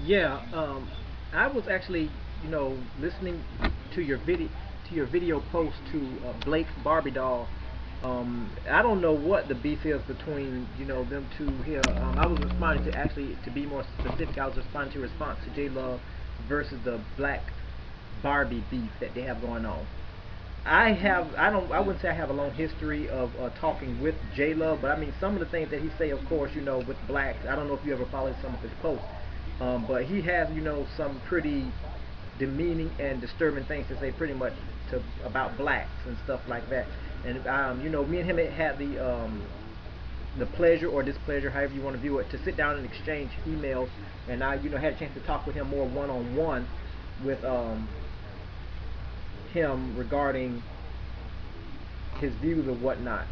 Yeah, I was actually, listening to your video post to Blake's Barbie doll. I don't know what the beef is between, them two here. I was responding to actually, to be more specific, I was responding to a response to J Love versus the Black Barbie beef that they have going on. I wouldn't say I have a long history of talking with J Love, but I mean some of the things that he say, of course, with blacks. I don't know if you ever followed some of his posts, but he has, some pretty demeaning and disturbing things to say, pretty much to about blacks and stuff like that. And me and him had the pleasure or displeasure, however you want to view it, to sit down and exchange emails, and I, had a chance to talk with him more one on one with him regarding his views or whatnot.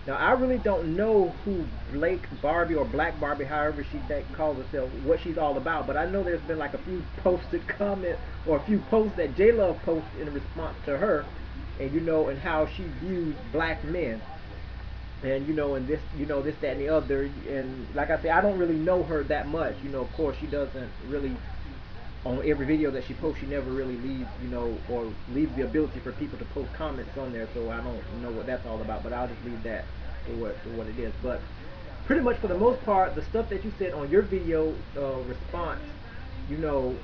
Now I really don't know who Blake Barbie or Black Barbie, however she calls herself, what she's all about. But I know there's been like a few posted comments or a few posts that J Love posted in response to her, and and how she views black men, and and this, that, and the other. And like I say, I don't really know her that much. Of course, she doesn't really, on every video that she posts, she never really leaves, or leaves the ability for people to post comments on there. So I don't know what that's all about, but I'll just leave that for what it is. But pretty much for the most part, the stuff that you said on your video response, you know,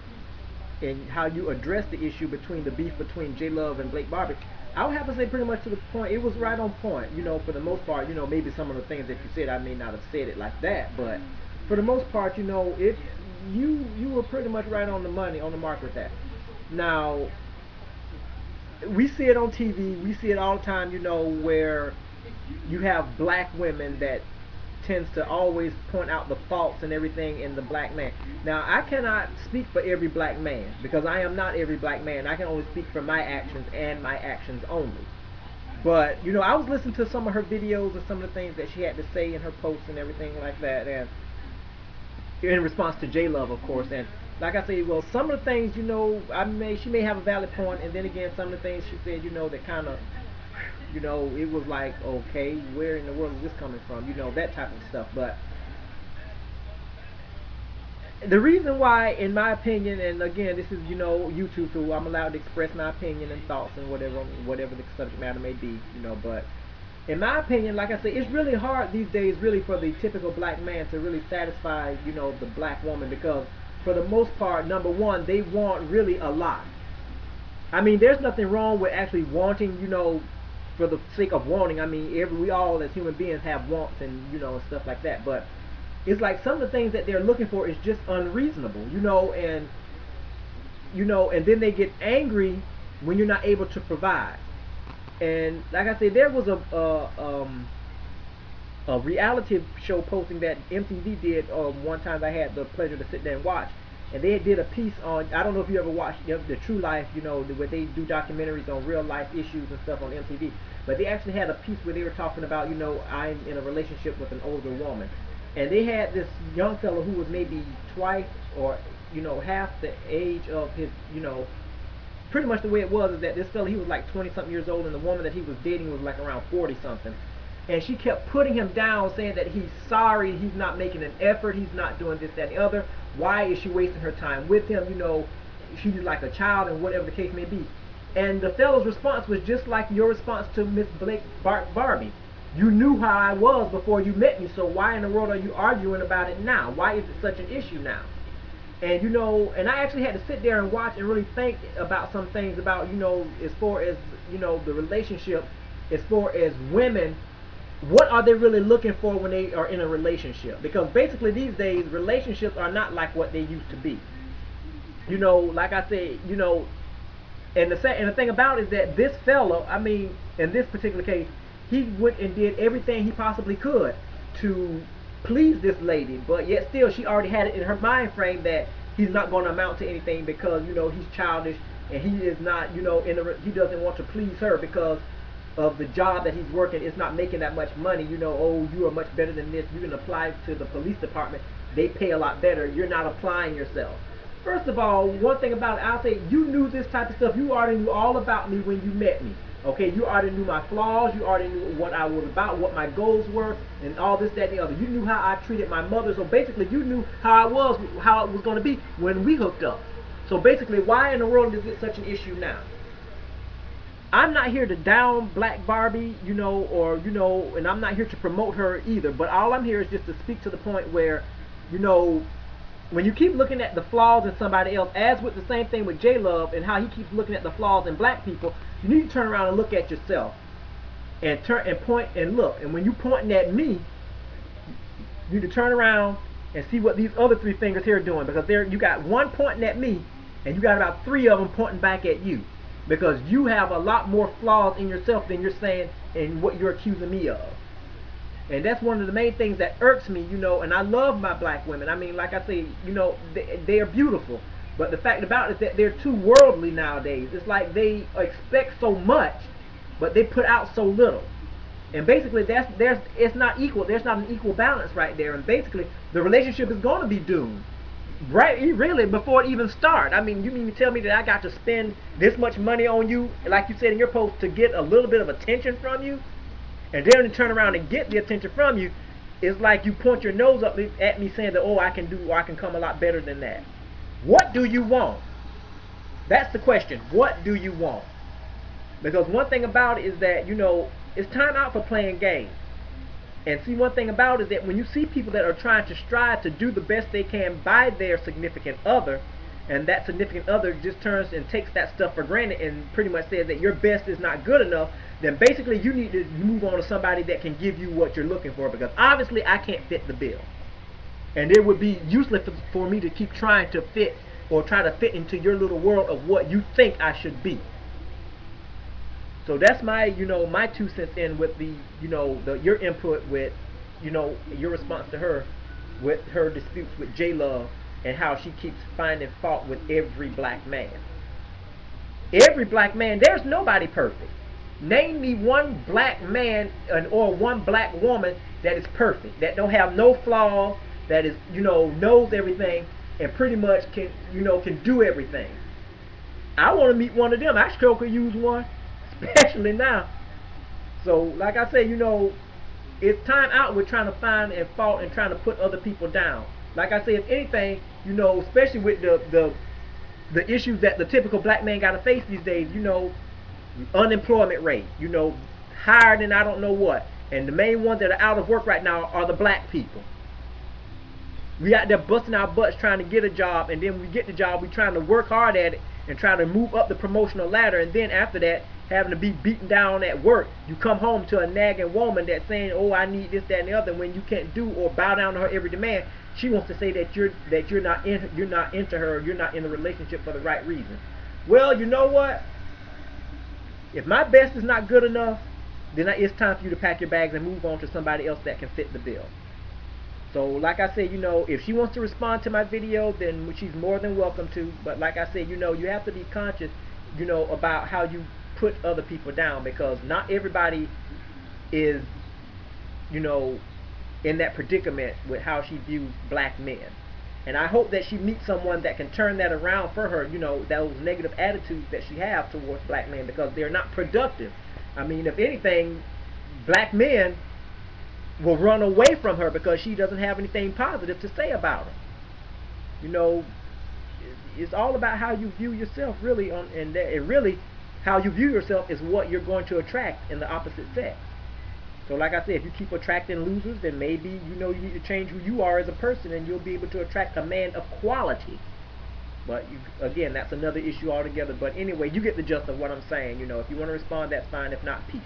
and how you address the issue between the beef between J Love and Blake Barbie, I would have to say pretty much to the point. It was right on point. For the most part, maybe some of the things that you said, I may not have said it like that, but for the most part, it you were pretty much right on the money, on the mark with that. Now, we see it on TV, we see it all the time, where you have black women that tends to always point out the faults and everything in the black man. Now, I cannot speak for every black man because I am not every black man. I can only speak for my actions and my actions only. But I was listening to some of her videos and some of the things that she had to say in her posts and everything like that, and in response to J Love, of course. And like I say, well, some of the things, she may have a valid point, and then again, some of the things she said, that kind of, it was like, okay, where in the world is this coming from? That type of stuff. But the reason why, in my opinion, and again, this is, YouTube, so I'm allowed to express my opinion and thoughts and whatever the subject matter may be, but in my opinion, like I say, it's really hard these days, really, for the typical black man to really satisfy, the black woman, because for the most part, number one, they want really a lot. I mean, there's nothing wrong with actually wanting, for the sake of wanting. I mean, we all as human beings have wants and and stuff like that. But it's like some of the things that they're looking for is just unreasonable, and and then they get angry when you're not able to provide. And like I said, there was a reality show posting that MTV did one time. I had the pleasure to sit there and watch, and they did a piece on. I don't know if you ever watched the True Life, where they do documentaries on real life issues and stuff on MTV. But they actually had a piece where they were talking about, I'm in a relationship with an older woman, and they had this young fellow who was maybe twice or half the age of his, pretty much the way it was is that this fellow, he was like 20 something years old, and the woman that he was dating was like around 40 something. And she kept putting him down, saying that he's sorry, he's not making an effort, he's not doing this, that, and the other. Why is she wasting her time with him? She's like a child, and whatever the case may be. And the fellow's response was just like your response to Miss Blake Barbie. You knew how I was before you met me, so why in the world are you arguing about it now? Why is it such an issue now? And and I actually had to sit there and watch and really think about some things about, as far as, the relationship, as far as women, what are they really looking for when they are in a relationship? Because basically these days, relationships are not like what they used to be. Like I said, and the thing about it is that this fellow, I mean, in this particular case, he went and did everything he possibly could to please this lady, but yet still she already had it in her mind frame that he's not going to amount to anything because he's childish, and he is not, he doesn't want to please her because of the job that he's working. It's not making that much money. Oh, you are much better than this. You can apply to the police department, they pay a lot better. You're not applying yourself. First of all, one thing about it, I'll say, you knew this type of stuff. You already knew all about me when you met me. Okay, you already knew my flaws. You already knew what I was about, what my goals were, and all this, that, and the other. You knew how I treated my mother. So basically, you knew how it was going to be when we hooked up. So basically, why in the world is it such an issue now? I'm not here to down Black Barbie, and I'm not here to promote her either. But all I'm here is just to speak to the point where, you know, when you keep looking at the flaws in somebody else, as with the same thing with jaylove and how he keeps looking at the flaws in black people, you need to turn around and look at yourself and turn and point and look. And when you pointing at me, you need to turn around and see what these other three fingers here are doing, because you got one pointing at me and you got about three of them pointing back at you, because you have a lot more flaws in yourself than you're saying and what you're accusing me of. And that's one of the main things that irks me, and I love my black women. I mean, like I say, they are beautiful. But the fact about it is that they're too worldly nowadays. It's like they expect so much, but they put out so little. And basically, it's not equal. There's not an equal balance right there. And basically, the relationship is going to be doomed. Right, really, before it even starts. I mean, you mean to tell me that I got to spend this much money on you, like you said in your post, to get a little bit of attention from you? And then to turn around and get the attention from you, it's like you point your nose up at me saying that, oh, I can come a lot better than that. What do you want? That's the question. What do you want? Because one thing about it is that, it's time out for playing games. And see, one thing about it is that when you see people that are trying to strive to do the best they can by their significant other, and that significant other just turns and takes that stuff for granted and pretty much says that your best is not good enough, then basically you need to move on to somebody that can give you what you're looking for, because obviously I can't fit the bill. And it would be useless for me to keep trying to fit or try to fit into your little world of what you think I should be. So that's my, my 2 cents in with the, your input with, your response to her with her disputes with jaylove and how she keeps finding fault with every black man. Every black man, there's nobody perfect. Name me one black man or one black woman that is perfect, that don't have no flaws, that is, knows everything and pretty much can, can do everything. I want to meet one of them. I sure could use one, especially now. So, like I say, it's time out with trying to find and fault and trying to put other people down. Like I say, if anything, especially with the issues that the typical black man got to face these days, unemployment rate, higher than I don't know what. And the main ones that are out of work right now are the black people. We out there busting our butts trying to get a job, and then when we get the job, we trying to work hard at it and trying to move up the promotional ladder, and then after that, having to be beaten down at work. You come home to a nagging woman that's saying, oh, I need this, that, and the other. And when you can't do or bow down to her every demand, she wants to say that you're not into her, or you're not in the relationship for the right reason. Well, you know what? If my best is not good enough, then it's time for you to pack your bags and move on to somebody else that can fit the bill. So, like I said, if she wants to respond to my video, then she's more than welcome to. But like I said, you have to be conscious, about how you put other people down, because not everybody is, in that predicament with how she views black men. And I hope that she meets someone that can turn that around for her, those negative attitudes that she has towards black men, because they're not productive. I mean, if anything, black men will run away from her because she doesn't have anything positive to say about them. It's all about how you view yourself, really, and really how you view yourself is what you're going to attract in the opposite sex. So like I said, if you keep attracting losers, then maybe you need to change who you are as a person, and you'll be able to attract a man of quality. But again, that's another issue altogether. But anyway, you get the gist of what I'm saying. If you want to respond, that's fine. If not, peace.